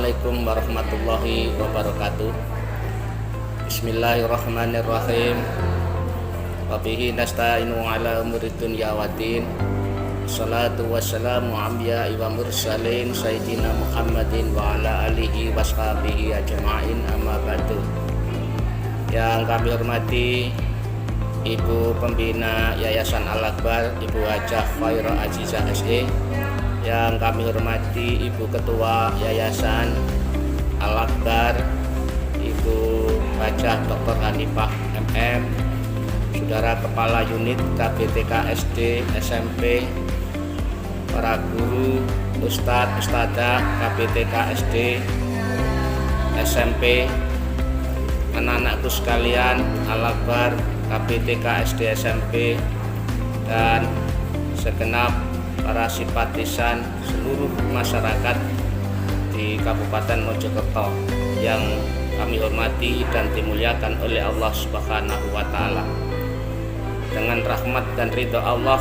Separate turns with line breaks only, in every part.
Assalamualaikum warahmatullahi wabarakatuh. Bismillahirrahmanirrahim. Wa bihi nasta'inu ala umuri dunya waddin. Salatu wassalamu ala wa mursalin sayyidina Muhammadin wa ala alihi washabihi ajma'in, amma ba'du. Yang kami hormati Ibu Pembina Yayasan Al-Akbar, Ibu Hajah Khairah Azizah SE. Yang kami hormati Ibu Ketua Yayasan Al-Akbar, Ibu Hajah Dr. Hanifah MM, Saudara Kepala Unit KBTK SD SMP, para guru, Ustadz, Ustadzah KBTK SD SMP, anak-anakku sekalian Al-Akbar KBTK SD SMP, dan segenap para simpatisan seluruh masyarakat di Kabupaten Mojokerto yang kami hormati dan dimuliakan oleh Allah Subhanahu wa Ta'ala. Dengan rahmat dan ridho Allah,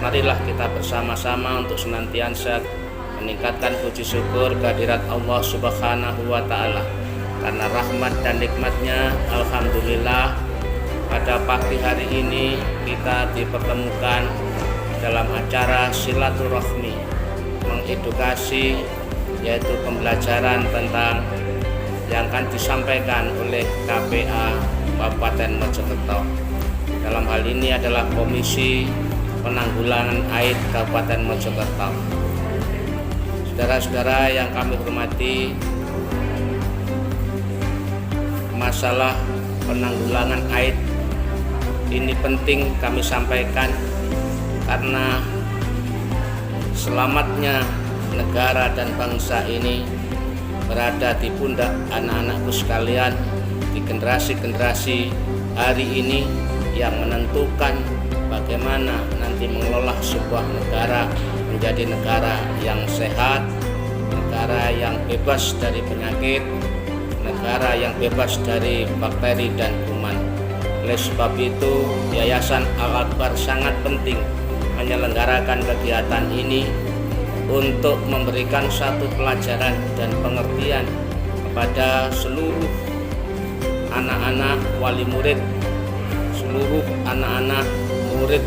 marilah kita bersama-sama untuk senantiasa meningkatkan puji syukur kehadirat Allah Subhanahu wa Ta'ala. Karena rahmat dan nikmatnya, alhamdulillah, pada pagi hari ini kita dipertemukan dalam acara silaturahmi mengedukasi, yaitu pembelajaran tentang yang akan disampaikan oleh KPA Kabupaten Mojokerto. Dalam hal ini adalah Komisi Penanggulangan Aid Kabupaten Mojokerto. Saudara-saudara yang kami hormati, masalah penanggulangan aid ini penting kami sampaikan karena selamatnya negara dan bangsa ini berada di pundak anak-anakku sekalian, di generasi-generasi hari ini yang menentukan bagaimana nanti mengelola sebuah negara menjadi negara yang sehat, negara yang bebas dari penyakit, negara yang bebas dari bakteri dan kuman. Oleh sebab itu, Yayasan Al-Akbar sangat penting menyelenggarakan kegiatan ini untuk memberikan satu pelajaran dan pengertian kepada seluruh anak-anak wali murid, seluruh anak-anak murid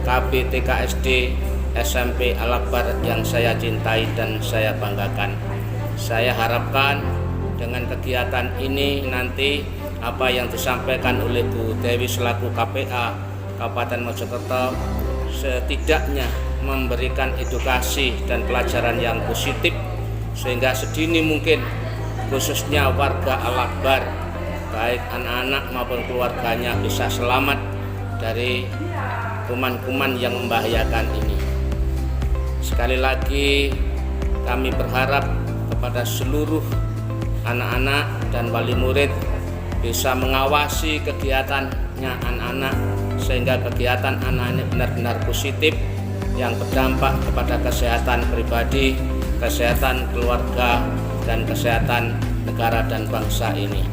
KBTK SD SMP Al-Akbar yang saya cintai dan saya banggakan. Saya harapkan dengan kegiatan ini nanti apa yang disampaikan oleh Bu Dewi selaku KPA Kabupaten Mojokerto setidaknya memberikan edukasi dan pelajaran yang positif, sehingga sedini mungkin khususnya warga Al-Akbar, baik anak-anak maupun keluarganya, bisa selamat dari kuman-kuman yang membahayakan ini. Sekali lagi kami berharap kepada seluruh anak-anak dan wali murid bisa mengawasi kegiatannya anak-anak, sehingga kegiatan anak-anak benar-benar positif yang berdampak kepada kesehatan pribadi, kesehatan keluarga, dan kesehatan negara dan bangsa ini.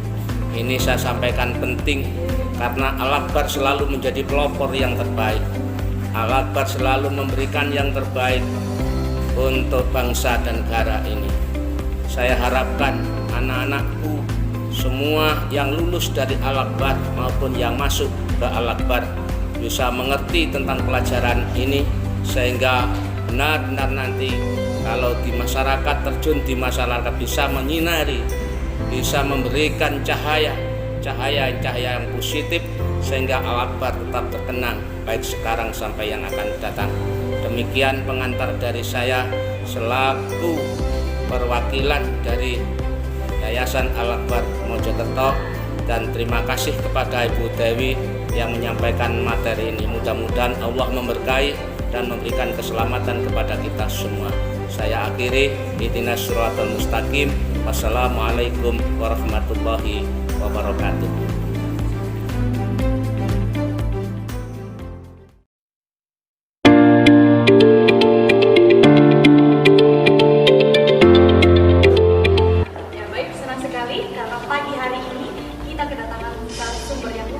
Ini saya sampaikan penting karena Al-Akbar selalu menjadi pelopor yang terbaik. Al-Akbar selalu memberikan yang terbaik untuk bangsa dan negara ini. Saya harapkan anak-anakku semua yang lulus dari Al-Akbar maupun yang masuk ke Al-Akbar bisa mengerti tentang pelajaran ini, sehingga benar-benar nanti kalau di masyarakat, terjun di masyarakat, bisa menyinari, bisa memberikan cahaya yang positif, sehingga Al-Akbar tetap terkenang baik sekarang sampai yang akan datang. Demikian pengantar dari saya selaku perwakilan dari Yayasan Al-Akbar Mojokerto, dan terima kasih kepada Ibu Dewi yang menyampaikan materi ini. Mudah-mudahan Allah memberkahi dan memberikan keselamatan kepada kita semua. Saya akhiri, ihdinas siratal mustaqim. Wassalamualaikum warahmatullahi wabarakatuh.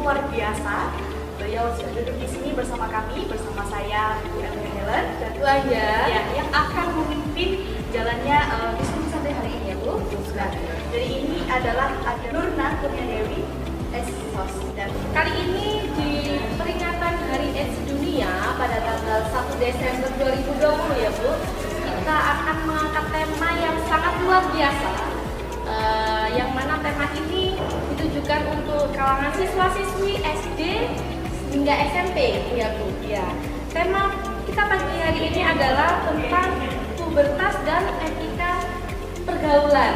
Luar biasa, beliau sudah duduk di sini bersama kami, bersama saya Bu Helen dan Bu Aya, ya, yang akan memimpin jalannya diskusi sampai hari ini ya Bu. Bu. Nah, jadi ini adalah ada Nurna Kurnia Dewi, AIDS-Sos. Dan kali ini di peringatan Hari AIDS Dunia pada tanggal 1 Desember 2020 ya Bu, kita akan mengangkat tema yang sangat luar biasa. Yang mana tema ini ditujukan untuk kalangan siswa-siswi SD hingga SMP ya Bu. Ya. Tema kita pagi hari ini adalah tentang pubertas dan etika pergaulan.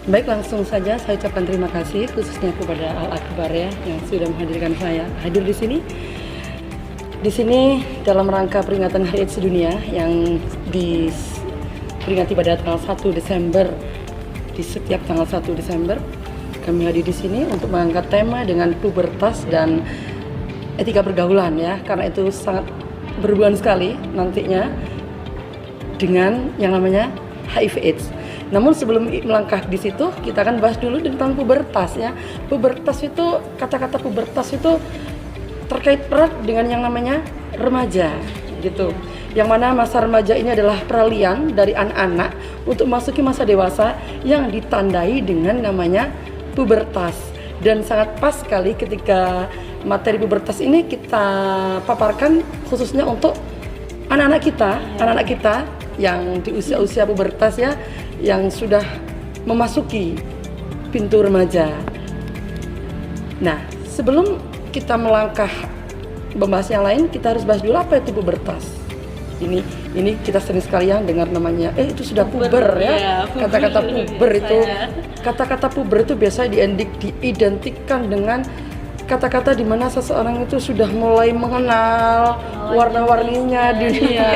Baik, langsung saja saya ucapkan terima kasih khususnya kepada Al Akbar ya yang sudah menghadirkan saya hadir di sini. Di sini dalam rangka peringatan Hari AIDS Dunia yang diperingati pada tanggal 1 Desember. Di setiap tanggal 1 Desember kami hadir di sini untuk mengangkat tema dengan pubertas dan etika pergaulan ya, karena itu sangat berhubungan sekali nantinya dengan yang namanya HIV/AIDS. Namun sebelum melangkah di situ, kita akan bahas dulu tentang pubertas ya. Pubertas itu, kata-kata pubertas itu terkait erat dengan yang namanya remaja gitu. Yang mana masa remaja ini adalah peralihan dari anak-anak untuk memasuki masa dewasa yang ditandai dengan namanya pubertas. Dan sangat pas sekali ketika materi pubertas ini kita paparkan khususnya untuk anak-anak kita yang di usia-usia pubertas ya, yang sudah memasuki pintu remaja. Nah, sebelum kita melangkah membahas yang lain, kita harus bahas dulu apa itu pubertas. Ini kita sering sekali yang dengar namanya, itu sudah puber ya. Kata-kata puber itu, kata-kata puber itu biasanya diidentikan dengan kata-kata di mana seseorang itu sudah mulai mengenal warna-warninya dunia,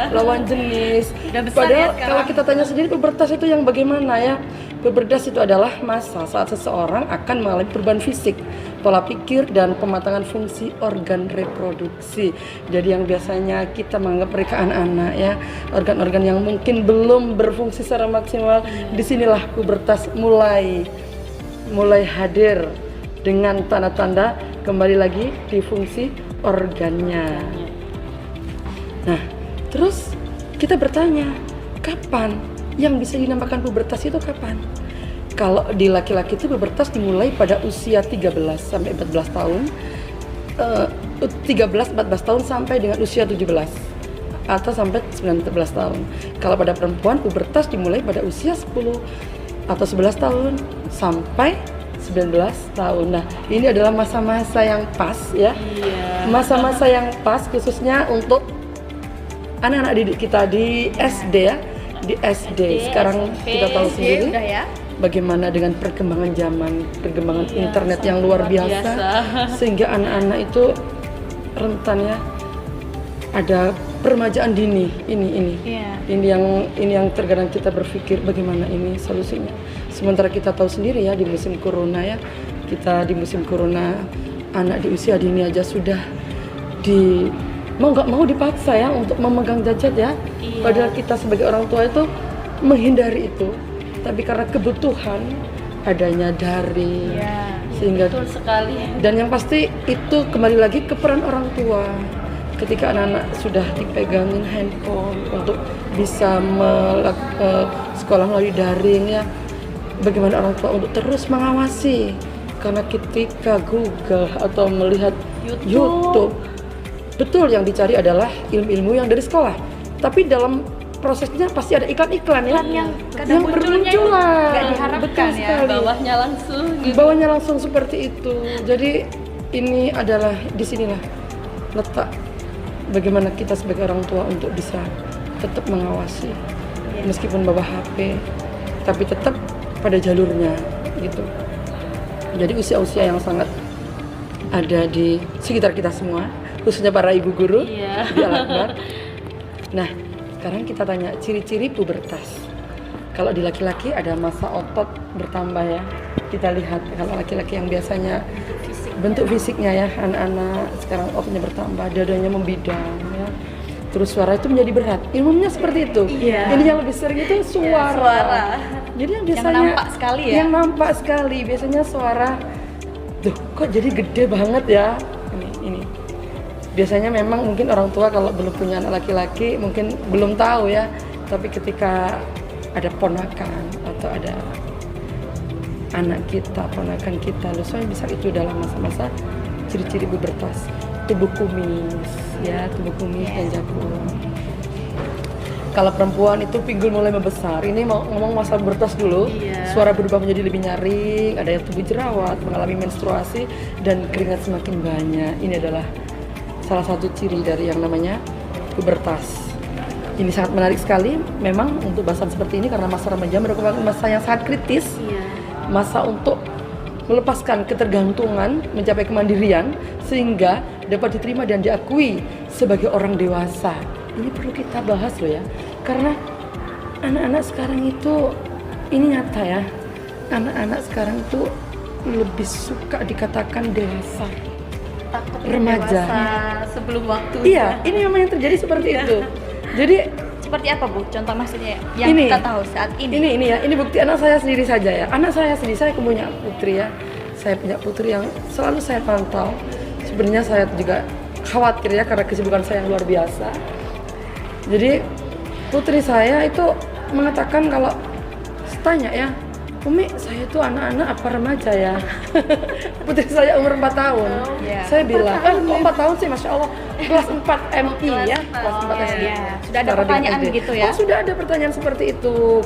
lawan jenis. Padahal kalau kita tanya sendiri pubertas itu yang bagaimana ya? Pubertas itu adalah masa saat seseorang akan mengalami perubahan fisik, pola pikir dan pematangan fungsi organ reproduksi. Jadi yang biasanya kita menganggap mereka anak-anak ya, organ-organ yang mungkin belum berfungsi secara maksimal, disinilah pubertas mulai hadir dengan tanda-tanda kembali lagi di fungsi organnya. Nah, terus kita bertanya, kapan yang bisa dinamakan pubertas itu kapan? Kalau di laki-laki itu pubertas dimulai pada usia 13 sampai 14 tahun. 13-14 tahun sampai dengan usia 17 atau sampai 19 tahun. Kalau pada perempuan pubertas dimulai pada usia 10 atau 11 tahun sampai 19 tahun. Nah, ini adalah masa-masa yang pas ya. Masa-masa yang pas khususnya untuk anak-anak didik kita di SD ya. Di SD. Sekarang SMP, kita tahu sendiri ya, bagaimana dengan perkembangan zaman, perkembangan internet yang luar biasa. Sehingga anak-anak itu rentan ya. Ada peremajaan dini. Ini yang terkadang kita berpikir bagaimana ini solusinya. Sementara kita tahu sendiri ya, di musim corona ya, kita di musim corona anak di usia dini aja sudah mau nggak mau dipaksa ya untuk memegang gadget ya. Padahal kita sebagai orang tua itu menghindari itu, tapi karena kebutuhan adanya daring sehingga
betul sekali. Dan
yang pasti itu kembali lagi ke peran orang tua. Ketika anak-anak sudah dipegangin handphone untuk bisa sekolah melalui daring ya, bagaimana orang tua untuk terus mengawasi? Karena ketika Google atau melihat YouTube, betul yang dicari adalah ilmu-ilmu yang dari sekolah. Tapi dalam prosesnya pasti ada iklan-iklan ya,
yang bermunculan, nggak diharapkan ya.
Bawahnya langsung seperti itu. Jadi ini adalah disinilah letak bagaimana kita sebagai orang tua untuk bisa tetap mengawasi, meskipun bawa HP, tapi tetap pada jalurnya gitu. Jadi usia-usia yang sangat ada di sekitar kita semua, khususnya para ibu guru di Al Akbar. Nah, sekarang kita tanya ciri-ciri pubertas. Kalau di laki-laki ada masa otot bertambah ya. Kita lihat kalau laki-laki yang biasanya bentuk fisiknya ya, anak-anak sekarang ototnya bertambah, dadanya membidang ya. Terus suara itu menjadi berat. Ilmunya seperti itu. Ini yang lebih sering itu suara. Jadi yang biasanya
yang nampak sekali ya.
Yang nampak sekali biasanya suara. Duh, kok jadi gede banget ya. Ini. Biasanya memang mungkin orang tua kalau belum punya anak laki-laki mungkin belum tahu ya. Tapi ketika ada ponakan atau ada anak kita, ponakan kita, Lusa bisa itu dalam masa-masa ciri-ciri pubertas, tubuh kumis, ya, tubuh kumis dan jakun. Kalau perempuan itu pinggul mulai membesar. Ini mau ngomong masa pubertas dulu. Suara berubah menjadi lebih nyaring, ada yang tubuh jerawat, mengalami menstruasi dan keringat semakin banyak. Ini adalah salah satu ciri dari yang namanya pubertas. Ini sangat menarik sekali memang untuk bahasan seperti ini karena masa remaja merupakan masa yang sangat kritis. Masa untuk melepaskan ketergantungan, mencapai kemandirian sehingga dapat diterima dan diakui sebagai orang dewasa. Ini perlu kita bahas loh ya, karena anak-anak sekarang itu, ini nyata ya, anak-anak sekarang itu lebih suka dikatakan dewasa,
Takut
remaja.
dewasa sebelum waktu.
Iya, ini memang yang terjadi seperti itu. Jadi
Seperti apa Bu? Contoh maksudnya yang
ini,
kita tahu saat ini.
Ini ya, ini bukti anak saya sendiri saja ya. Anak saya sendiri, saya punya putri ya. Saya punya putri yang selalu saya pantau. Sebenarnya saya juga khawatir ya karena kesibukan saya yang luar biasa. Jadi putri saya itu mengatakan kalau tanya ya, Umi, saya itu anak-anak apa remaja ya? Putri saya umur 4 tahun. Saya bilang, kok 4 tahun sih, Masya Allah. Kelas 4 MI ya, kelas 4 SD.
Sudah ada pertanyaan gitu ya?
Oh, sudah ada pertanyaan seperti itu.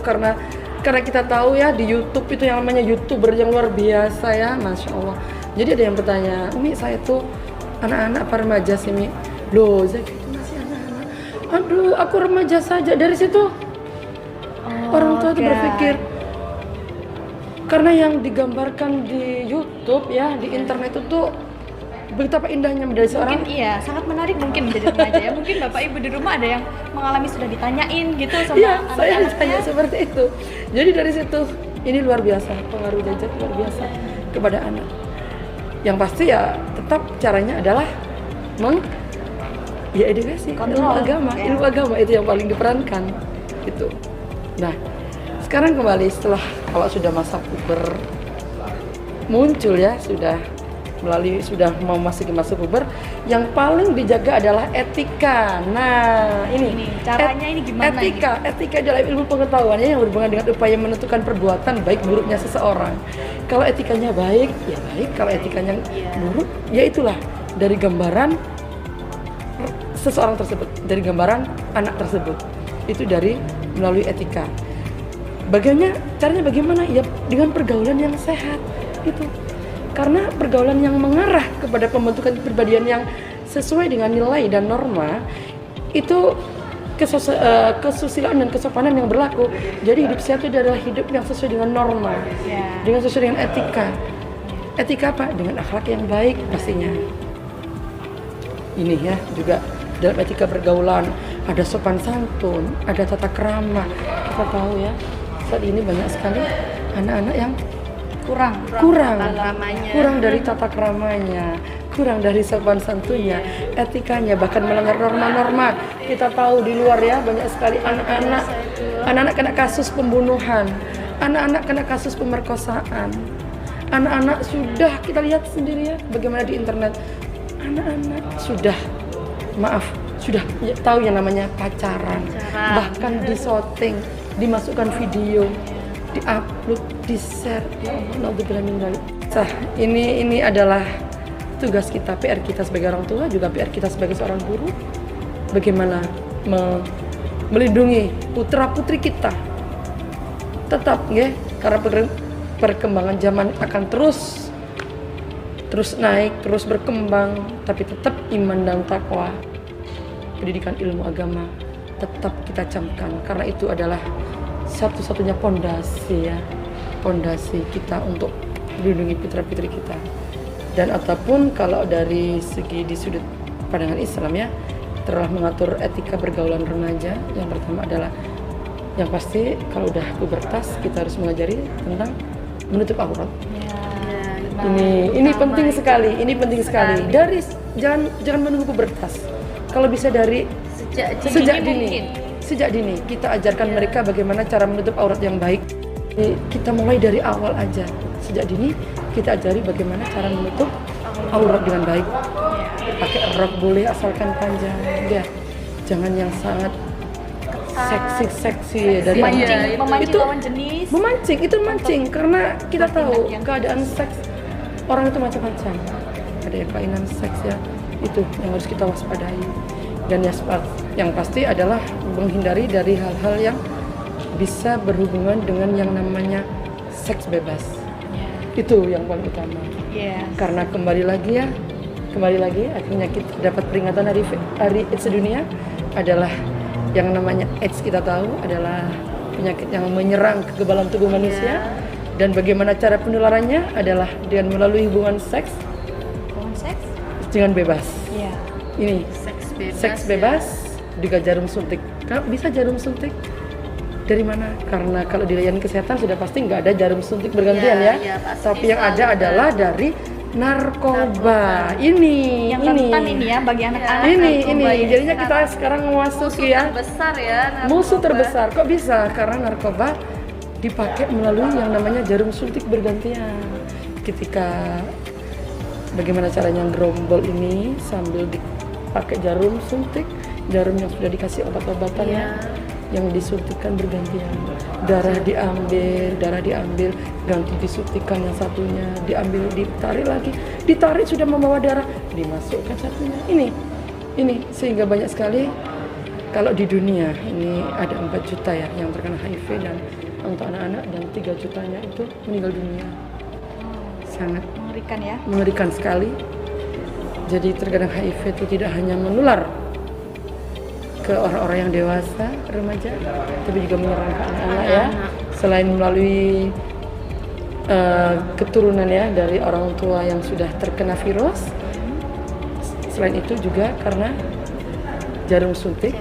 Karena kita tahu ya di YouTube itu yang namanya YouTuber yang luar biasa ya, Masya Allah. Jadi ada yang bertanya, Umi, saya itu anak-anak apa remaja sih, Mi? Loh, saya itu masih anak-anak. Aduh, aku remaja saja. Dari situ orang tua itu berpikir, karena yang digambarkan di YouTube ya, di internet itu betapa indahnya menjadi seorang.
Mungkin iya, sangat menarik mungkin menjadi remaja ya. Mungkin Bapak Ibu di rumah ada yang mengalami sudah ditanyain gitu sama
Iya, saya
anak-anaknya.
ditanya seperti itu. Jadi dari situ, ini luar biasa, pengaruh gadget luar biasa kepada anak. Yang pasti ya tetap caranya adalah edukasi,
Kontrol,
ilmu agama itu yang paling diperankan gitu. Nah, sekarang kembali setelah kalau sudah masa puber muncul ya, sudah mau masuk ke masa puber, yang paling dijaga adalah etika. Nah, ini
caranya ini gimana
Etika adalah ilmu pengetahuannya yang berhubungan dengan upaya menentukan perbuatan baik buruknya seseorang. Kalau etikanya baik, ya baik. Kalau etikanya buruk, ya itulah dari gambaran seseorang tersebut, dari gambaran anak tersebut. Itu dari melalui etika. Caranya bagaimana? Ya dengan pergaulan yang sehat gitu. Karena pergaulan yang mengarah kepada pembentukan kepribadian yang sesuai dengan nilai dan norma itu kesusilaan dan kesopanan yang berlaku. Jadi hidup sehat itu adalah hidup yang sesuai dengan norma, dengan sesuai dengan etika. Etika apa? Dengan akhlak yang baik pastinya. Ini ya juga dalam etika pergaulan ada sopan santun, ada tata krama. Kita tahu ya, saat ini banyak sekali anak-anak yang kurang dari tata kramanya, kurang dari sopan santunnya, etikanya, bahkan melanggar norma-norma. Kita tahu di luar ya banyak sekali anak-anak kena kasus pembunuhan, anak-anak kena kasus pemerkosaan, anak-anak sudah kita lihat sendiri ya bagaimana di internet, anak-anak sudah tahu yang namanya pacaran. Bahkan disyuting, dimasukkan video, di-upload, di-share. Ya Allah, naudzubillah min dzalik. Ini adalah tugas kita, PR kita sebagai orang tua, juga PR kita sebagai seorang guru. Bagaimana melindungi putra-putri kita. Tetap ya, karena perkembangan zaman akan terus naik, terus berkembang, tapi tetap iman dan takwa, pendidikan ilmu agama tetap kita camkan, karena itu adalah satu-satunya pondasi kita untuk melindungi putra-putri kita. Dan ataupun kalau dari segi di sudut pandangan Islam ya, telah mengatur etika pergaulan remaja. Yang pertama adalah yang pasti kalau udah pubertas kita harus mengajari tentang menutup aurat. Ini penting sekali, Dari jangan menunggu pubertas. Kalau bisa dari sejak dini kita ajarkan mereka bagaimana cara menutup aurat yang baik. Kita mulai dari awal aja. Sejak dini kita ajari bagaimana cara menutup aurat dengan baik. Pakai rok boleh asalkan panjang, ya. Jangan yang sangat seksi dari
memancing
itu
lawan jenis.
memancing karena kita tahu
bertindak yang-
keadaan seks orang itu macam-macam. Ada yang kelainan seks ya, itu yang harus kita waspadai. Dan yang pasti adalah menghindari dari hal-hal yang bisa berhubungan dengan yang namanya seks bebas. Itu yang paling utama. Karena kembali lagi akhirnya kita dapat peringatan hari AIDS sedunia adalah yang namanya AIDS, kita tahu adalah penyakit yang menyerang kekebalan tubuh manusia. Dan bagaimana cara penularannya adalah dengan melalui hubungan seks dengan bebas. Ini seks bebas juga jarum suntik. Kalau bisa jarum suntik dari mana? Karena kalau di layanan kesehatan sudah pasti nggak ada jarum suntik bergantian ya. Tapi yang ada adalah dari narkoba. Ini
rentan ini ya bagi anak-anak.
Ini. Jadinya kita sekarang memasuki ya.
Besar ya.
Musuh terbesar. Kok bisa? Karena narkoba dipakai melalui yang namanya jarum suntik bergantian. Ketika bagaimana caranya gerombol ini sambil dipakai jarum suntik, jarum yang sudah dikasih obat-obatan yang disuntikkan bergantian. Darah diambil, ganti disuntikkan yang satunya, diambil, ditarik sudah membawa darah, dimasukkan satunya. Ini sehingga banyak sekali kalau di dunia ini ada 4 juta ya yang terkena HIV dan untuk anak-anak dan 3 jutanya itu meninggal dunia. Sangat
Mengerikan ya.
mengerikan sekali. Jadi terkadang HIV itu tidak hanya menular ke orang-orang yang dewasa, remaja, tapi juga menyerang ke anak-anak ya. Selain melalui keturunan ya dari orang tua yang sudah terkena virus, selain itu juga karena jarum suntik.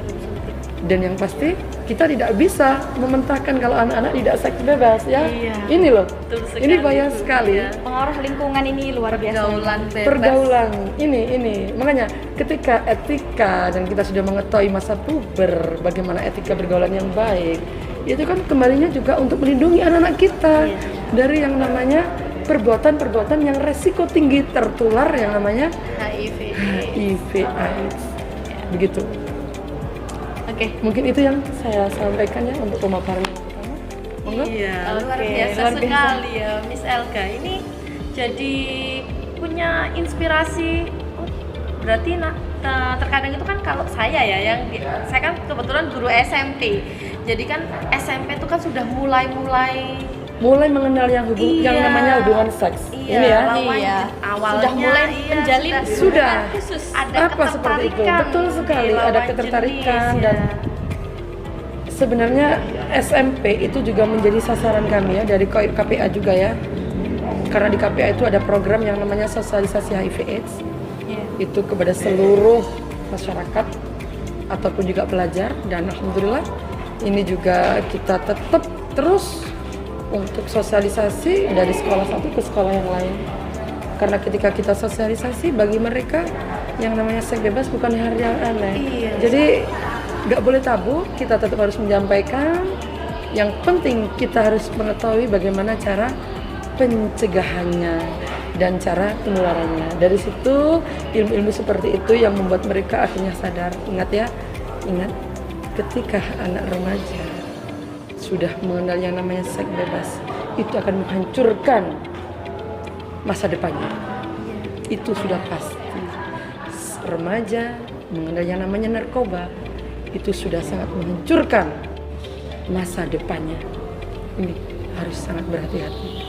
Dan yang pasti kita tidak bisa mementahkan kalau anak-anak tidak seks bebas ya. Ini loh, ini bahaya sekali.
Pengaruh lingkungan ini luar biasa.
Pergaulan ini makanya ketika etika dan kita sudah mengetahui masa puber bagaimana etika pergaulan yang baik, itu kan kembalinya juga untuk melindungi anak-anak kita dari yang namanya perbuatan-perbuatan yang resiko tinggi tertular yang namanya HIV AIDS. Begitu. Mungkin itu yang saya sampaikan ya untuk pemaparan yang pertama.
Luar biasa sekali ya Miss Elga. Ini jadi punya inspirasi. Berarti terkadang itu kan kalau saya ya saya kan kebetulan guru SMP. Jadi kan SMP itu kan sudah mulai
mengenal yang namanya hubungan seks. Ini ya.
Awalnya
sudah mulai menjalin
sudah
khusus
ada seperti itu. Betul sekali, ada ketertarikan dan sebenarnya SMP itu juga menjadi sasaran kami ya dari KPA juga ya. Karena di KPA itu ada program yang namanya sosialisasi HIV/AIDS. Itu kepada seluruh masyarakat ataupun juga pelajar, dan alhamdulillah ini juga kita tetap terus untuk sosialisasi dari sekolah satu ke sekolah yang lain. Karena ketika kita sosialisasi bagi mereka yang namanya seks bebas bukan hal yang aneh. Jadi nggak boleh tabu, kita tetap harus menyampaikan. Yang penting kita harus mengetahui bagaimana cara pencegahannya dan cara penularannya. Dari situ ilmu-ilmu seperti itu yang membuat mereka akhirnya sadar. Ingat ketika anak remaja sudah mengenal yang namanya seks bebas, itu akan menghancurkan masa depannya. Itu sudah pasti. Remaja mengenal yang namanya narkoba, itu sudah sangat menghancurkan masa depannya. Ini harus sangat berhati-hati.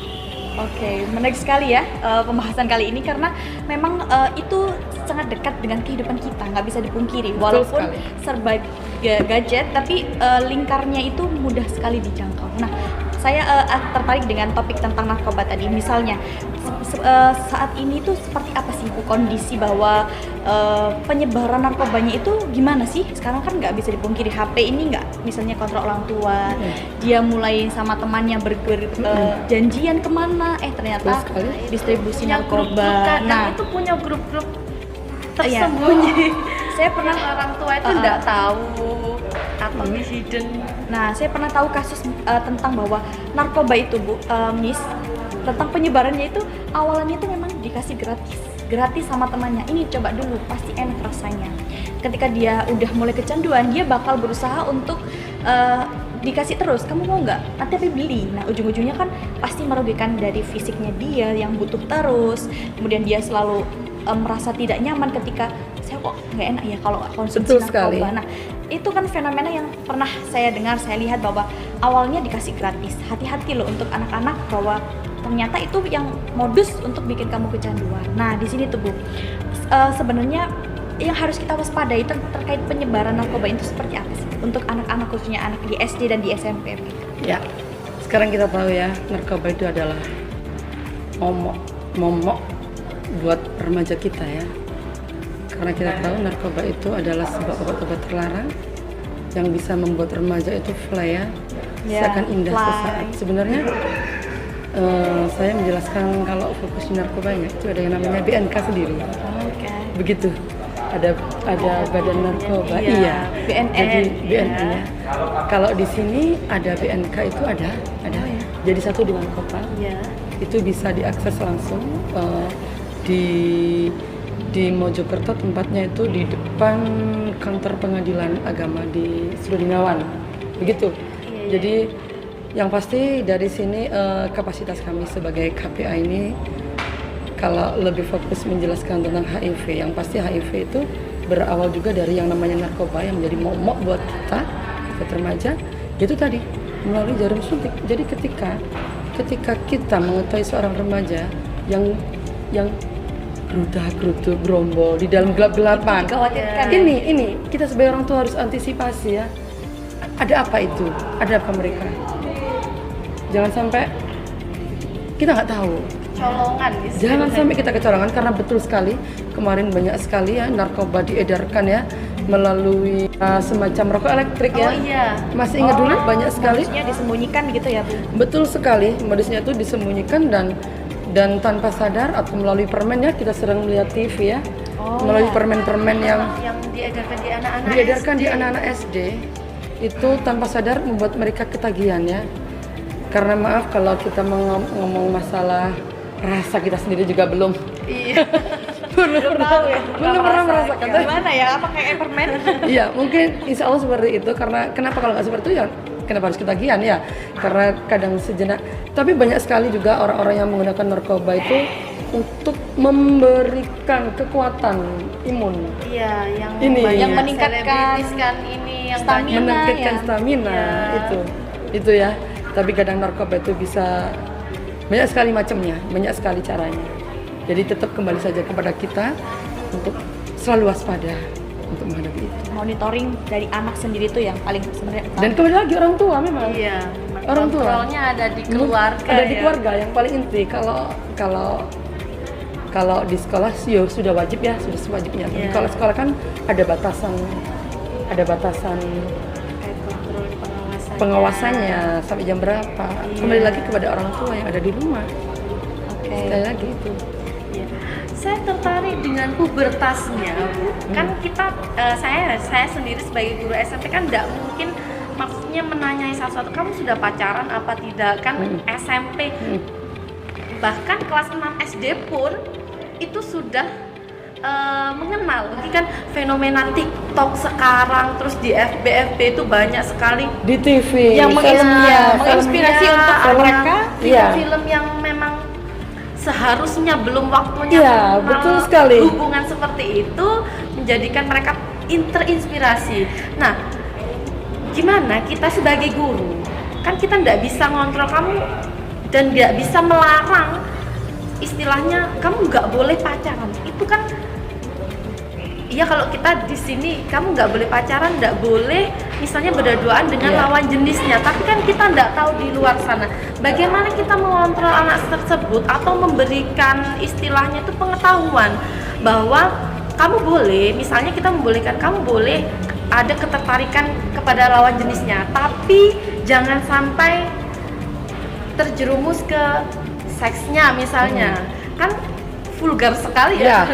Menarik sekali ya pembahasan kali ini karena memang itu sangat dekat dengan kehidupan kita, nggak bisa dipungkiri. Walaupun serba gadget, tapi lingkarnya itu mudah sekali dijangkau. Nah, saya tertarik dengan topik tentang narkoba tadi. Misalnya saat ini tuh seperti apa sih Bu kondisi bahwa penyebaran narkobanya itu gimana sih? Sekarang kan nggak bisa dipungkiri, HP ini nggak misalnya kontrol orang tua, dia mulai sama temannya janjian kemana, ternyata distribusi narkoba.
Nah, itu punya grup-grup tersembunyi.
Saya pernah
orang tua itu nggak tahu atau hidden.
Nah, saya pernah tahu kasus tentang bahwa narkoba itu Bu, Miss, tentang penyebarannya itu awalnya itu memang dikasih gratis sama temannya. Ini coba dulu, pasti enak rasanya. Ketika dia udah mulai kecanduan, dia bakal berusaha untuk
dikasih terus, kamu mau nggak? Nanti tapi beli. Nah ujung-ujungnya kan pasti merugikan dari fisiknya dia yang butuh terus, kemudian dia selalu merasa tidak nyaman ketika saya kok nggak enak ya kalau konsumsi
Betul sekali.
narkoba. Nah itu kan fenomena yang pernah saya dengar, saya lihat bahwa awalnya dikasih gratis. Hati-hati loh untuk anak-anak bahwa ternyata itu yang modus untuk bikin kamu kecanduan. Nah di sini tuh Bu, sebenarnya yang harus kita waspadai terkait penyebaran narkoba itu seperti apa sih untuk anak-anak, khususnya anak di SD dan di SMP?
Ya, sekarang kita tahu ya, narkoba itu adalah momok buat remaja kita ya. Karena kita tahu narkoba itu adalah sebuah obat-obat terlarang yang bisa membuat remaja itu fly ya, seakan indah sesaat. Sebenarnya saya menjelaskan kalau fokus di narkobanya itu ada yang namanya BNK sendiri. Begitu. Ada badan narkoba, iya.
BNN.
Jadi BNN ya. Kalau di sini ada BNK itu ada. Jadi satu dengan kota. Itu bisa diakses langsung di Mojokerto, tempatnya itu di depan kantor pengadilan agama di Srudingawan. Begitu. Jadi yang pasti dari sini kapasitas kami sebagai KPA ini kalau lebih fokus menjelaskan tentang HIV, yang pasti HIV itu berawal juga dari yang namanya narkoba yang menjadi momok buat kita remaja, itu tadi melalui jarum suntik. Jadi ketika kita mengetahui seorang remaja yang geruda-gerudu gerombol di dalam gelap-gelapan, ini kita sebagai orang tua harus antisipasi ya. Ada apa itu? Ada apa mereka? Jangan sampai kita nggak tahu.
Colongan.
Jangan sampai kita kecolongan, karena betul sekali kemarin banyak sekali ya narkoba diedarkan ya melalui semacam rokok elektrik ya. Masih ingat dulu banyak sekali.
Modusnya disembunyikan gitu ya Bu?
Betul sekali, modusnya itu disembunyikan dan tanpa sadar atau melalui permen ya, kita sering melihat TV ya. Melalui permen-permen yang diedarkan di anak-anak SD itu tanpa sadar membuat mereka ketagihan ya. Karena maaf kalau kita ngomong masalah rasa, kita sendiri juga belum pernah merasakan.
Gimana ya? Apa kayak permen?
Iya, mungkin insya Allah seperti itu. Karena kenapa kalau nggak seperti itu ya kenapa harus ketagihan ya? Karena kadang sejenak. Tapi banyak sekali juga orang-orang yang menggunakan narkoba itu untuk memberikan kekuatan imun.
Iya,
yang meningkatkan
ini, yang
stamina itu ya. Tapi kadang narkoba itu bisa banyak sekali macamnya, banyak sekali caranya. Jadi tetap kembali saja kepada kita untuk selalu waspada untuk menghadapi itu.
Monitoring dari anak sendiri itu yang paling sebenarnya.
Dan kembali lagi orang tua memang.
Iya.
Orang tua.
Kontrolnya ada di keluarga.
Ada di keluarga yang paling inti. Kalau di sekolah sih sudah wajib ya, sudah sewajibnya. Tapi kalau sekolah kan ada batasan pengawasannya sampai jam berapa. Kembali lagi kepada orang tua yang ada di rumah. Sekali lagi itu.
Saya tertarik dengan pubertasnya, Bu. Kan kita, saya sendiri sebagai guru SMP kan tidak mungkin maksudnya menanyai sesuatu, kamu sudah pacaran apa tidak, kan SMP. Bahkan kelas 6 SD pun itu sudah mengenal. Ini kan fenomena TikTok sekarang, terus di FB itu banyak sekali
di TV
yang menginspirasi untuk mereka.
Film yang memang seharusnya belum waktunya
betul sekali.
Hubungan seperti itu menjadikan mereka terinspirasi. Nah, gimana kita sebagai guru? Kan kita tidak bisa ngontrol kamu dan tidak bisa melarang, istilahnya kamu nggak boleh pacaran. Itu kan, iya kalau kita di sini kamu nggak boleh pacaran, nggak boleh misalnya berduaan dengan lawan jenisnya. Tapi kan kita nggak tahu di luar sana. Bagaimana kita mengontrol anak tersebut atau memberikan istilahnya itu pengetahuan bahwa kamu boleh, misalnya kita membolehkan kamu boleh ada ketertarikan kepada lawan jenisnya, tapi jangan sampai terjerumus ke seksnya misalnya. Kan vulgar sekali ya,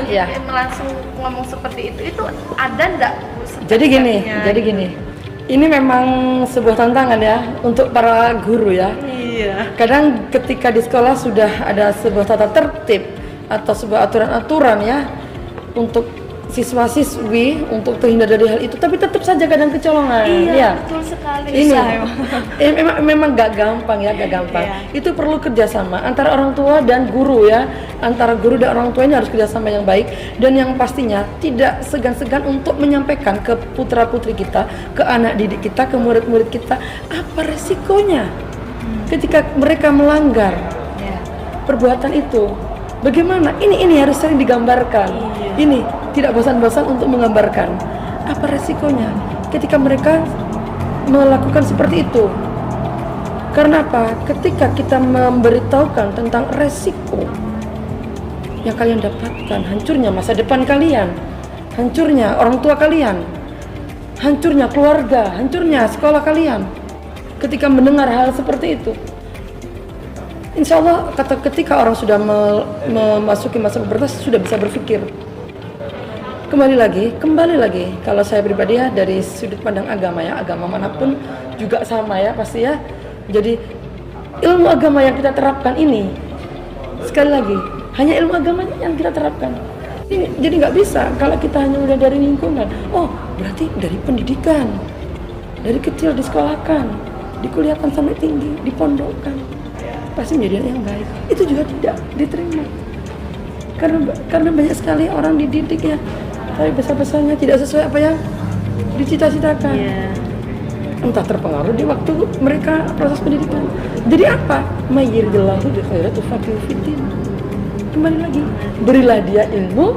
langsung ngomong seperti itu ada enggak?
Jadi gini, ini memang sebuah tantangan ya untuk para guru ya. Kadang ketika di sekolah sudah ada sebuah tata tertib atau sebuah aturan-aturan ya untuk siswa-siswi untuk terhindar dari hal itu, tapi tetap saja kadang kecolongan.
Iya,
Ya.
betul sekali.
Ini
Susah emang.
memang gak gampang ya, gak gampang.
Iya.
Itu perlu kerjasama antara orang tua dan guru ya, antara guru dan orang tuanya harus kerjasama yang baik, dan yang pastinya tidak segan-segan untuk menyampaikan ke putra putri kita, ke anak didik kita, ke murid-murid kita apa resikonya ketika mereka melanggar
Ya.
perbuatan itu. Bagaimana? Ini harus sering digambarkan. Ini tidak bosan-bosan untuk menggambarkan apa resikonya ketika mereka melakukan seperti itu. Karena apa? Ketika kita memberitahukan tentang resiko yang kalian dapatkan, hancurnya masa depan kalian, hancurnya orang tua kalian, hancurnya keluarga, hancurnya sekolah kalian. Ketika mendengar hal seperti itu, insya Allah ketika orang sudah memasuki masa pubertas sudah bisa berpikir. Kembali lagi, kalau saya pribadi ya dari sudut pandang agama ya, agama manapun juga sama ya pasti ya. Jadi ilmu agama yang kita terapkan ini, sekali lagi, hanya ilmu agamanya yang kita terapkan. Jadi nggak bisa kalau kita hanya udah dari lingkungan. Oh, berarti dari pendidikan, dari kecil disekolahkan, dikuliahkan sampai tinggi, dipondokkan, pasti menjadi yang baik. Itu juga tidak diterima. Karena banyak sekali orang dididik ya, tapi besar-besarnya tidak sesuai apa yang dicita-citakan.
Iya.
Entah terpengaruh di waktu mereka proses pendidikan. Jadi apa? Mayyiridillahu bi khairati faqihu fiddin. Kembali lagi, berilah dia ilmu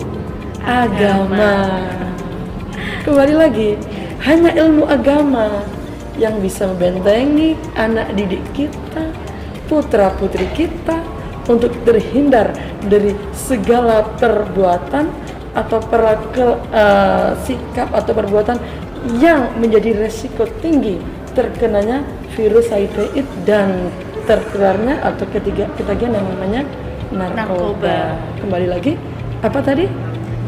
agama. Kembali lagi, hanya ilmu agama yang bisa membentengi anak didik kita, putra putri kita untuk terhindar dari segala perbuatan atau sikap atau perbuatan yang menjadi resiko tinggi terkenanya virus HIV dan tertularnya atau ketiga yang namanya narkoba. Kembali lagi, apa tadi?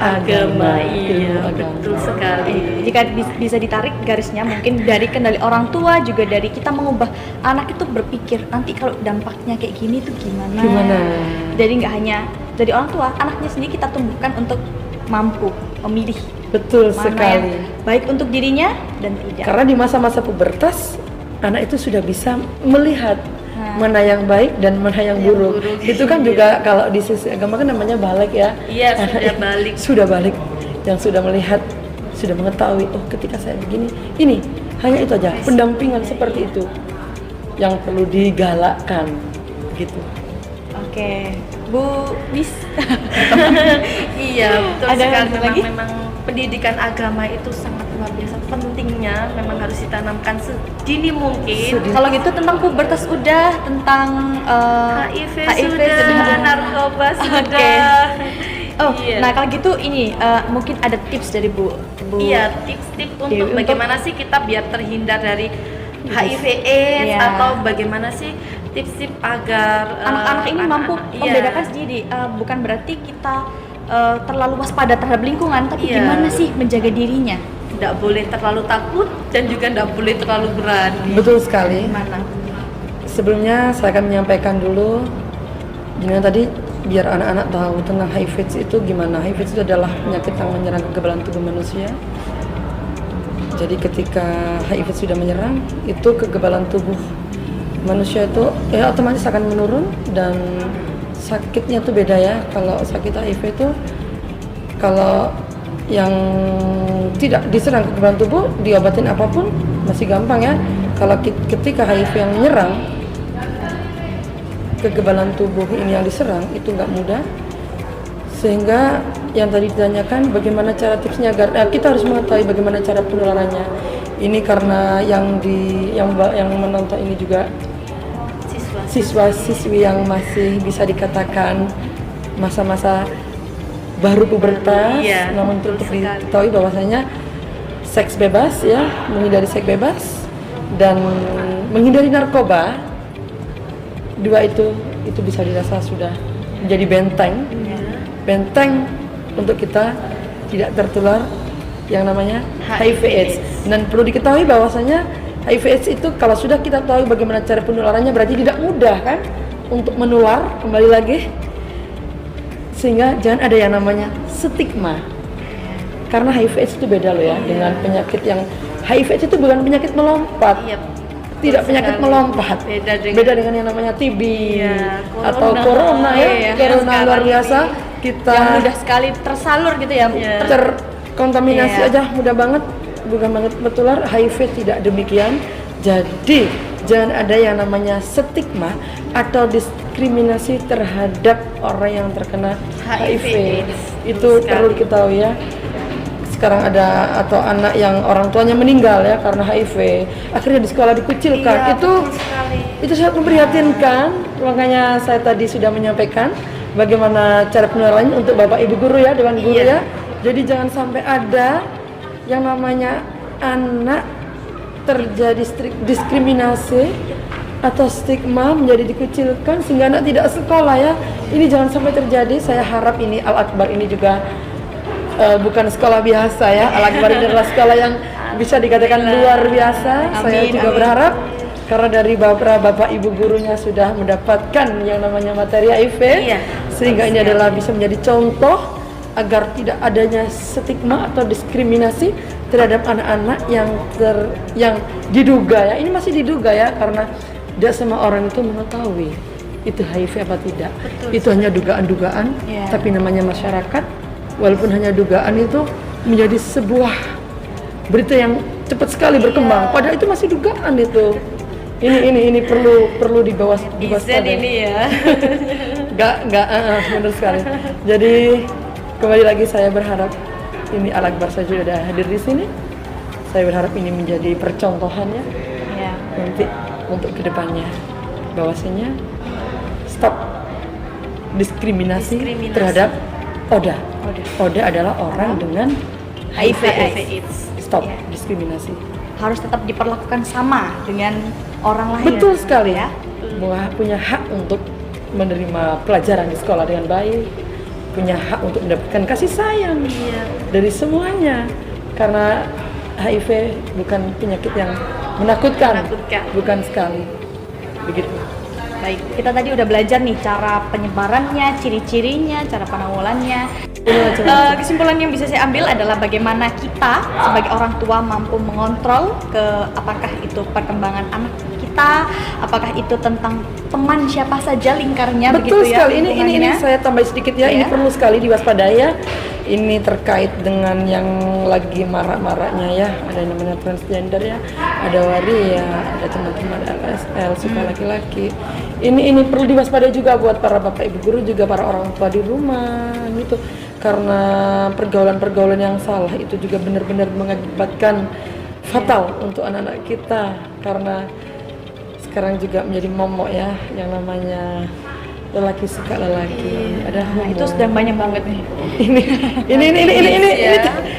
Agama,
ilmu
iya,
agama.
betul sekali.
Jika bisa ditarik garisnya mungkin dari kendali orang tua juga dari kita mengubah anak itu berpikir nanti kalau dampaknya kayak gini tuh gimana. Jadi nggak hanya dari orang tua, anaknya sendiri kita tumbuhkan untuk mampu memilih
Betul
mana
sekali.
yang baik untuk dirinya dan tidak.
Karena di masa-masa pubertas anak itu sudah bisa melihat mana yang baik dan mana yang buruk. Itu kan juga kalau di sisi agama kan namanya balik ya.
Iya,
Anak
sudah balik.
Sudah balik, yang sudah melihat, sudah mengetahui. Oh, ketika saya begini, ini hanya itu aja. Pendampingan seperti itu yang perlu digalakkan, gitu.
Oke, Bu Miss.
Iya, betul
Ada
sekali.
lagi?
Memang pendidikan agama itu sangat luar biasa pentingnya. Memang harus ditanamkan sedini mungkin.
Kalau gitu tentang pubertas udah, tentang
HIV sudah, narkoba sudah.
Oh,
Iya.
nah kalau gitu ini mungkin ada tips dari Bu.
Iya, tips-tips
Dewi,
untuk bagaimana sih kita biar terhindar dari HIV/AIDS
Iya.
atau bagaimana sih tips-tips agar
Anak-anak ini mampu
anak-anak-
membedakan sendiri. Bukan berarti kita terlalu waspada terhadap lingkungan, tapi
Iya.
gimana sih menjaga dirinya?
Tidak boleh terlalu takut dan juga tidak boleh terlalu berani.
Betul sekali.
Gimana?
Sebelumnya saya akan menyampaikan dulu, gimana tadi biar anak-anak tahu tentang HIV/AIDS itu gimana. HIV/AIDS itu adalah penyakit yang menyerang kekebalan tubuh manusia. Jadi ketika HIV sudah menyerang, itu kekebalan tubuh manusia itu ya otomatis akan menurun dan sakitnya tuh beda ya. Kalau sakit HIV itu kalau yang tidak diserang kekebalan tubuh diobatin apapun masih gampang ya. Kalau ketika HIV yang menyerang, kekebalan tubuh ini yang diserang itu nggak mudah. Sehingga yang tadi ditanyakan bagaimana cara tipsnya agar kita harus mengetahui bagaimana cara penularannya. Ini karena yang menonton ini juga siswa-siswi yang masih bisa dikatakan masa-masa baru pubertas,
Iya,
namun
betul
untuk
sekali.
diketahui bahwasanya seks bebas ya, menghindari seks bebas dan menghindari narkoba, dua itu bisa dirasa sudah menjadi benteng untuk kita tidak tertular yang namanya HIV/AIDS. Dan perlu diketahui bahwasanya HIV/AIDS itu kalau sudah kita tahu bagaimana cara penularannya berarti tidak mudah kan untuk menular, kembali lagi, sehingga jangan ada yang namanya stigma. Karena HIV/AIDS itu beda loh ya dengan penyakit yang HIV/AIDS itu bukan penyakit melompat.
Iya.
Tidak penyakit
sekali.
melompat.
Beda
dengan yang namanya TB
Iya,
atau corona ya.
Iya,
Corona
sekarang
luar biasa
ini
kita
Yang mudah sekali tersalur gitu ya.
Iya.
terkontaminasi
Iya.
aja mudah banget, bukan banget bertular. HIV tidak demikian. Jadi jangan ada yang namanya stigma atau diskriminasi terhadap orang yang terkena HIV. Itu
Betul
perlu
sekali.
diketahui ya. Sekarang ada atau anak yang orang tuanya meninggal ya karena HIV, akhirnya di sekolah dikucilkan.
Iya,
itu
betul sekali.
itu sangat memprihatinkan. Makanya saya tadi sudah menyampaikan bagaimana cara penularannya untuk Bapak Ibu guru ya, Dewan Guru
Iya.
ya. Jadi jangan sampai ada yang namanya anak terjadi diskriminasi atau stigma menjadi dikucilkan sehingga anak tidak sekolah ya. Ini jangan sampai terjadi. Saya harap ini Al-Akbar ini juga bukan sekolah biasa ya. Al-Akbar ini adalah sekolah yang bisa dikatakan luar biasa. Saya juga berharap karena dari bapak ibu gurunya sudah mendapatkan yang namanya materi HIV,
Iya,
sehingga ini adalah bisa menjadi contoh agar tidak adanya stigma atau diskriminasi terhadap anak-anak yang diduga ya. Ini masih diduga ya karena tidak semua orang itu mengetahui itu HIV apa tidak. Itu hanya dugaan-dugaan,
Iya.
tapi namanya masyarakat walaupun hanya dugaan itu menjadi sebuah berita yang cepat sekali berkembang. Padahal itu masih dugaan itu. Ini perlu
Izin
diwaspadai.
ini ya.
Enggak, benar sekali. Jadi kembali lagi saya berharap ini Al-Akbar saya juga sudah hadir di sini. Saya berharap ini menjadi percontohannya
Iya.
nanti untuk kedepannya, bahwasanya stop diskriminasi terhadap ODA. ODA adalah orang dengan
HIV/AIDS.
Stop
Iya.
diskriminasi.
Harus tetap diperlakukan sama dengan orang lain.
Betul sekali
ya.
Bahwa punya hak untuk menerima pelajaran di sekolah dengan baik, punya hak untuk mendapatkan kasih sayang dari semuanya. Karena HIV bukan penyakit yang menakutkan. Bukan sekali. Begitu.
Baik, kita tadi udah belajar nih cara penyebarannya, ciri-cirinya, cara penanggulannya. Kesimpulan yang bisa saya ambil adalah bagaimana kita sebagai orang tua mampu mengontrol apakah itu perkembangan anak kita, apakah itu tentang teman siapa saja lingkarnya.
Betul
begitu
sekali.
ya.
Ini
lingkungannya.
saya tambah sedikit ya. Ini
Ya.
perlu sekali diwaspadai ya. Ini terkait dengan yang lagi marak-maraknya ya. Ada yang namanya transgender ya. Ada waria, ada teman-teman LSL suka laki-laki. Ini perlu diwaspadai juga buat para bapak ibu guru, juga para orang tua di rumah gitu. Karena pergaulan-pergaulan yang salah itu juga benar-benar mengakibatkan fatal untuk anak-anak kita. Karena sekarang juga menjadi momok ya, yang namanya lelaki suka lelaki. Ada
Nah, itu
homo.
sedang banyak banget nih.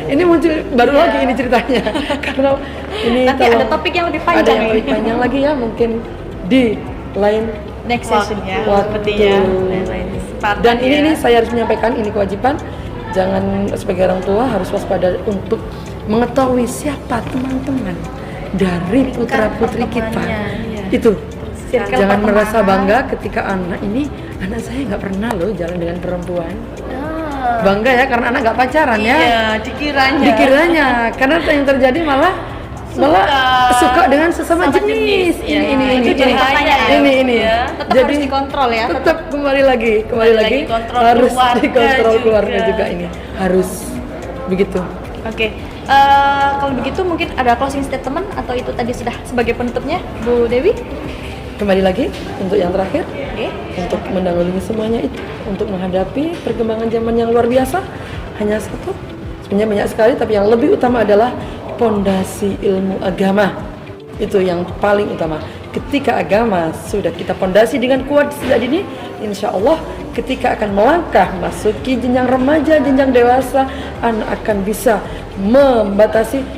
Ini muncul baru lagi ini ceritanya. Karena ini
Nanti
tolong-
ada topik yang lebih
ada
panjang
yang
nih.
lebih panjang lagi ya, mungkin di lain
Next session ya.
waktu.
Sepertinya.
Dan ini saya harus menyampaikan, ini kewajiban. Jangan sebagai orang tua harus waspada untuk mengetahui siapa teman-teman dari putra putri kita.
pertemanannya, iya.
Itu
Circle
jangan
pertemanan.
merasa bangga ketika anak saya nggak pernah loh jalan dengan perempuan. Bangga ya karena anak nggak pacaran ya.
Iya,
Dikiranya karena yang terjadi malah suka dengan sesama
Sama
jenis.
jenis, ya.
Itu jadi pertanyaan.
Ini.
Ya.
Tetap harus dikontrol ya.
Tetap kembali lagi
lagi kontrol
harus
keluarga
dikontrol keluarga
juga.
juga ini harus begitu.
Oke, kalau begitu mungkin ada closing statement atau itu tadi sudah sebagai penutupnya, Bu Dewi?
Kembali lagi untuk yang terakhir,
Oke.
untuk mendahului semuanya itu, untuk menghadapi perkembangan zaman yang luar biasa, hanya satu, sebenarnya banyak sekali, tapi yang lebih utama adalah pondasi ilmu agama. Itu yang paling utama. Ketika agama sudah kita pondasi dengan kuat sejak dini, insya Allah ketika akan melangkah masuki jenjang remaja, jenjang dewasa, anak akan bisa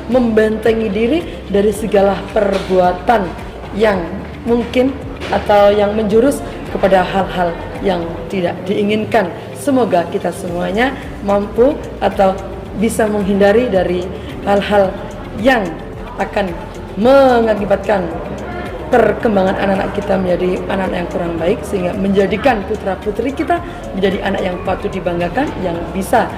membentengi diri dari segala perbuatan yang mungkin atau yang menjurus kepada hal-hal yang tidak diinginkan. Semoga kita semuanya mampu atau bisa menghindari dari hal-hal yang akan mengakibatkan perkembangan anak-anak kita menjadi anak yang kurang baik, sehingga menjadikan putra-putri kita menjadi anak yang patut dibanggakan, yang bisa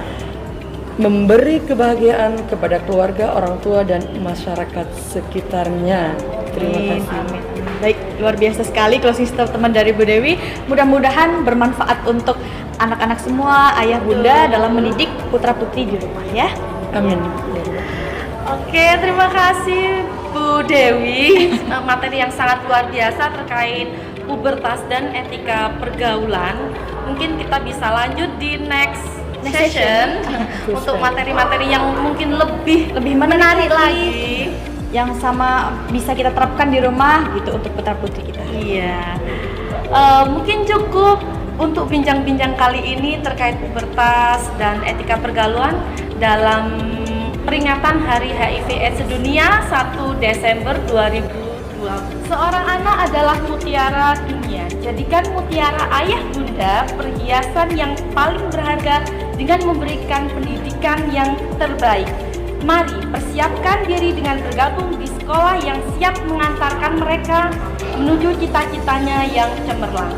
memberi kebahagiaan kepada keluarga, orang tua, dan masyarakat sekitarnya. Terima kasih.
Amin. Baik, luar biasa sekali closing statement dari Bu Dewi. Mudah-mudahan bermanfaat untuk anak-anak semua, ayah bunda dalam mendidik putra-putri di rumah ya.
Amin.
Oke, terima kasih Bu Dewi. Materi yang sangat luar biasa terkait pubertas dan etika pergaulan. Mungkin kita bisa lanjut di next session untuk materi-materi yang mungkin lebih
menarik
lagi,
yang sama bisa kita terapkan di rumah gitu untuk putra-putri kita.
Iya. Mungkin cukup untuk bincang-bincang kali ini terkait pubertas dan etika pergaulan dalam peringatan Hari HIV/AIDS Sedunia 1 Desember 2020. Seorang anak adalah mutiara dunia. Jadikan mutiara ayah bunda perhiasan yang paling berharga dengan memberikan pendidikan yang terbaik. Mari persiapkan diri dengan bergabung di sekolah yang siap mengantarkan mereka menuju cita-citanya yang cemerlang.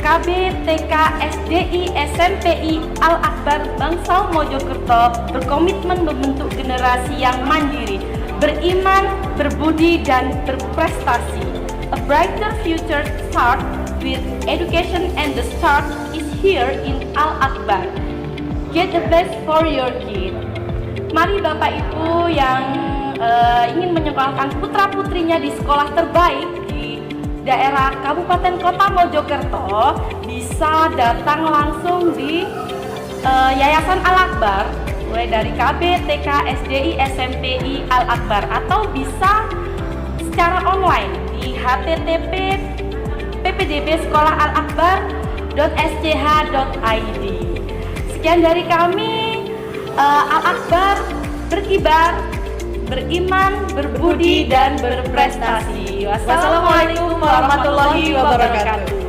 KB, TK, SDI, SMPI, Al-Akbar, Bangsal Mojokerto berkomitmen membentuk generasi yang mandiri, beriman, berbudi, dan berprestasi. A brighter future starts with education, and the start is here in Al-Akbar. Get the best for your kid. Mari Bapak Ibu yang ingin menyekolahkan putra-putrinya di sekolah terbaik di daerah Kabupaten Kota Mojokerto bisa datang langsung di Yayasan Al-Akbar, mulai dari KB, TK, SDI, SMPI, Al-Akbar, atau bisa secara online di http ppdbsekolahalakbar.sch.id. Sekian dari kami. Al-Akbar berkibar, beriman, berbudi, dan berprestasi. Wassalamualaikum warahmatullahi wabarakatuh.